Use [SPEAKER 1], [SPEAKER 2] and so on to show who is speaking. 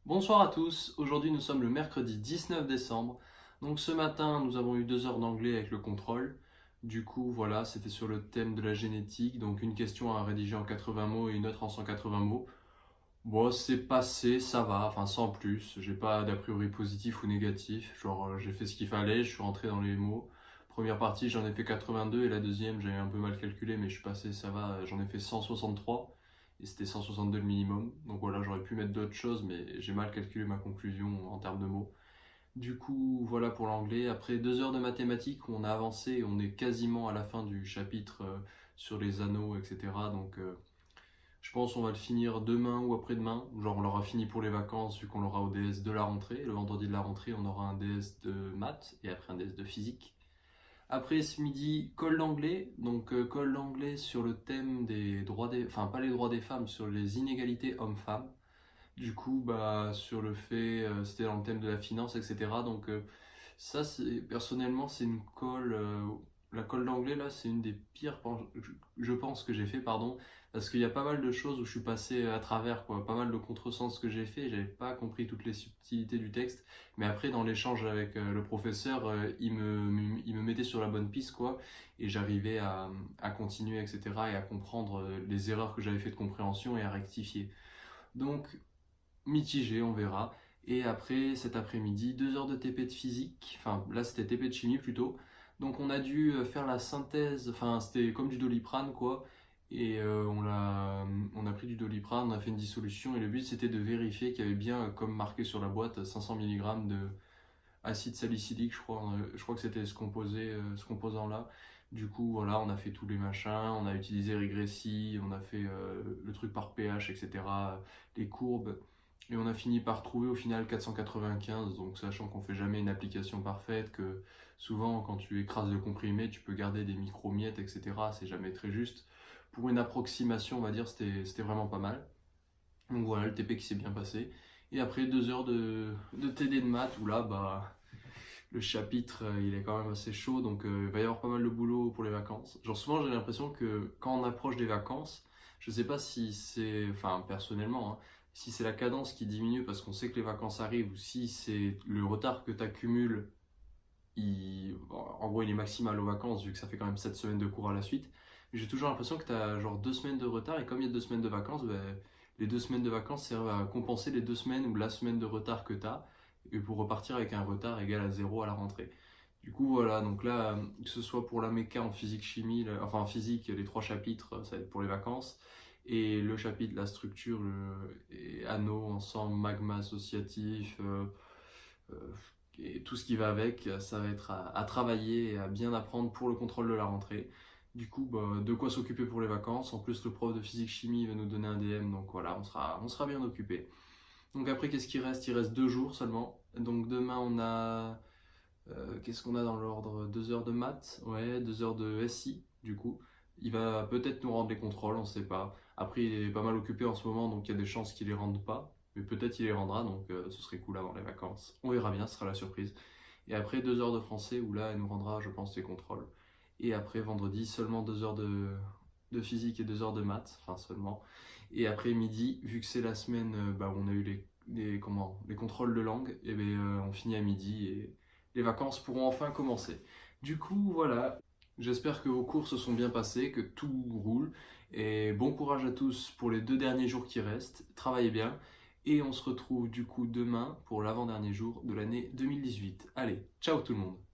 [SPEAKER 1] Bonsoir à tous, aujourd'hui nous sommes le mercredi 19 décembre. Donc ce matin nous avons eu 2 heures d'anglais avec le contrôle. Du coup voilà, c'était sur le thème de la génétique, donc une question à rédiger en 80 mots et une autre en 180 mots. Bon, c'est passé, ça va, enfin sans plus, j'ai pas d'a priori positif ou négatif, genre j'ai fait ce qu'il fallait, je suis rentré dans les mots. Première partie j'en ai fait 82 et la deuxième j'avais un peu mal calculé mais je suis passé, ça va, j'en ai fait 163 et c'était 162 le minimum. Donc voilà, j'aurais pu mettre d'autres choses mais j'ai mal calculé ma conclusion en termes de mots. Du coup, voilà pour l'anglais. Après 2 heures de mathématiques, on a avancé, on est quasiment à la fin du chapitre sur les anneaux, etc. Donc je pense qu'on va le finir demain ou après-demain. Genre on l'aura fini pour les vacances vu qu'on l'aura au DS de la rentrée. Le vendredi de la rentrée, on aura un DS de maths et après un DS de physique. Après ce midi, colle d'anglais. Donc colle d'anglais sur le thème des droits des... Enfin pas les droits des femmes, sur les inégalités hommes-femmes. Du coup, bah, sur le fait, c'était dans le thème de la finance, etc. Donc ça, personnellement, c'est une colle, la colle d'anglais, là, c'est une des pires, je pense, que j'ai fait, pardon, parce qu'il y a pas mal de choses où je suis passé à travers, quoi, pas mal de contresens que j'ai fait, j'avais pas compris toutes les subtilités du texte, mais après, dans l'échange avec le professeur, il me mettait sur la bonne piste, quoi, et j'arrivais à continuer, etc., et à comprendre les erreurs que j'avais fait de compréhension et à rectifier. Donc, mitigé, on verra. Et après, cet après-midi, 2 heures de TP de physique, enfin là c'était TP de chimie plutôt. Donc on a dû faire la synthèse, enfin c'était comme du Doliprane quoi. Et on a pris du Doliprane, on a fait une dissolution et le but c'était de vérifier qu'il y avait bien, comme marqué sur la boîte, 500 mg de acide salicylique, je crois. Je crois que c'était ce composant là. Du coup, voilà, on a fait tous les machins, on a utilisé Régressi, on a fait le truc par pH, etc., les courbes. Et on a fini par trouver au final 495, donc sachant qu'on fait jamais une application parfaite, que souvent quand tu écrases le comprimé, tu peux garder des micro-miettes, etc. C'est jamais très juste. Pour une approximation, on va dire, c'était vraiment pas mal. Donc voilà, le TP qui s'est bien passé. Et après 2 heures de TD de maths, où là, bah, le chapitre, il est quand même assez chaud, donc il va y avoir pas mal de boulot pour les vacances. Genre souvent, j'ai l'impression que quand on approche des vacances, je sais pas si c'est, enfin personnellement, hein, si c'est la cadence qui diminue parce qu'on sait que les vacances arrivent, ou si c'est le retard que tu accumules, en gros il est maximal aux vacances, vu que ça fait quand même 7 semaines de cours à la suite. Mais j'ai toujours l'impression que tu as genre 2 semaines de retard, et comme il y a 2 semaines de vacances, ben, les 2 semaines de vacances servent à compenser les 2 semaines ou la semaine de retard que tu as, et pour repartir avec un retard égal à zéro à la rentrée. Du coup, voilà, donc là, que ce soit pour la méca en physique-chimie, enfin en physique, les 3 chapitres, ça va être pour les vacances, et le chapitre, la structure, et anneaux, ensemble, magma associatif, euh, et tout ce qui va avec, ça va être à travailler et à bien apprendre pour le contrôle de la rentrée. Du coup, bah, de quoi s'occuper pour les vacances. En plus, le prof de physique-chimie va nous donner un DM, donc voilà, on sera bien occupé. Donc après, qu'est-ce qu'il reste? Il reste 2 jours seulement. Donc demain, on a... qu'est-ce qu'on a dans l'ordre? 2 heures de maths, ouais, 2 heures de SI, du coup. Il va peut-être nous rendre les contrôles, on ne sait pas. Après, il est pas mal occupé en ce moment, donc il y a des chances qu'il les rende pas. Mais peut-être il les rendra, donc ce serait cool avant les vacances. On verra bien, ce sera la surprise. Et après, 2 heures de français, où là, il nous rendra, je pense, les contrôles. Et après, vendredi, seulement 2 heures de physique et 2 heures de maths, enfin seulement. Et après midi, vu que c'est la semaine bah, où on a eu les contrôles de langue, et ben, on finit à midi et les vacances pourront enfin commencer. Du coup, voilà, j'espère que vos cours se sont bien passés, que tout roule. Et bon courage à tous pour les 2 derniers jours qui restent. Travaillez bien. Et on se retrouve du coup demain pour l'avant-dernier jour de l'année 2018. Allez, ciao tout le monde!